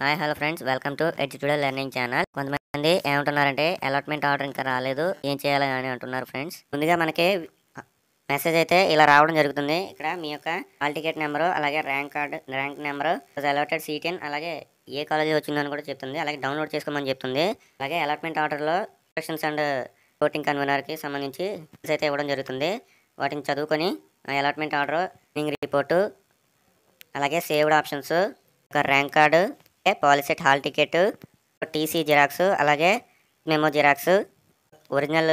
Hi hello friends, welcome to Edutorial learning channel. కొంతమంది ఏమంటున్నారంటే allotment order ఇంకా రాలేదు, ఏం చేయాలి అని అంటున్నారు ఫ్రెండ్స్. ముందుగా మనకి మెసేజ్ అయితే ఇలా రావడం జరుగుతుంది. ఇక్కడ మీ యొక్క హాల్ టికెట్ నెంబరు, అలాగే rank number, allotted seat in, అలాగే ఏ కాలేజీ వచ్చిందని కూడా చెప్తుంది. అలాగే డౌన్లోడ్ చేసుకోమని చెప్తుంది. అలాగే అలాట్మెంట్ ఆర్డర్లో ఇన్స్ట్రక్షన్స్ అండ్ ఓటింగ్ కన్వీనర్కి సంబంధించి అయితే ఇవ్వడం జరుగుతుంది. వాటిని చదువుకొని అలాట్మెంట్ ఆర్డర్, రిపోర్టు, అలాగే సేవ్డ్ ఆప్షన్స్, ఒక rank card, POLYCET hall ticket, TC xerox, అలాగే మెమో జిరాక్స్, ఒరిజినల్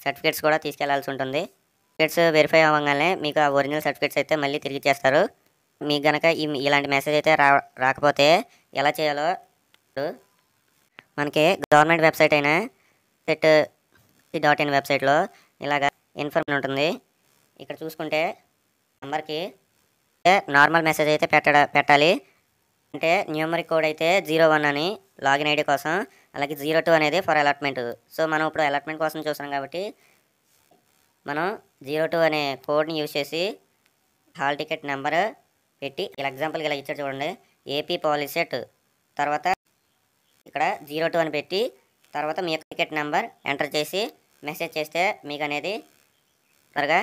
సర్టిఫికేట్స్ కూడా తీసుకెళ్లాల్సి ఉంటుంది. సర్టిఫికేట్స్ వెరిఫై అవ్వగానే మీకు ఆ ఒరిజినల్ సర్టిఫికేట్స్ అయితే మళ్ళీ తిరిగి ఇచ్చేస్తారు. మీకు గనక ఇలాంటి మెసేజ్ అయితే రాకపోతే ఎలా చేయాలో మనకి గవర్నమెంట్ వెబ్సైట్ అయినా set.in వెబ్సైట్లో ఇలాగ ఇన్ఫర్మేషన్ ఉంటుంది. ఇక్కడ చూసుకుంటే నెంబర్కి నార్మల్ మెసేజ్ అయితే పెట్టాలి. అంటే న్యూమరిక్ కోడ్ అయితే 01 అని లాగిన్ ఐడి కోసం, అలాగే 02 అనేది ఫర్ అలాట్మెంట్. సో మనం ఇప్పుడు అలాట్మెంట్ కోసం చూస్తున్నాం కాబట్టి మనం 02 అనే కోడ్ని యూజ్ చేసి హాల్ టికెట్ నెంబర్ పెట్టి, ఇలా ఎగ్జాంపుల్కి ఇలా ఇచ్చారు చూడండి, ఏపీ పాలిసెట్, తర్వాత ఇక్కడ 02 అని పెట్టి తర్వాత మీ యొక్క టికెట్ నెంబర్ ఎంటర్ చేసి మెసేజ్ చేస్తే మీకు అనేది త్వరగా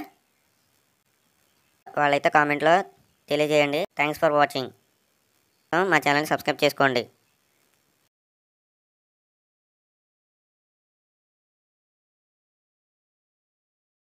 వాళ్ళైతే కామెంట్లో తెలియజేయండి. Thanks for watching. మా ఛానల్ని సబ్స్క్రైబ్ చేసుకోండి.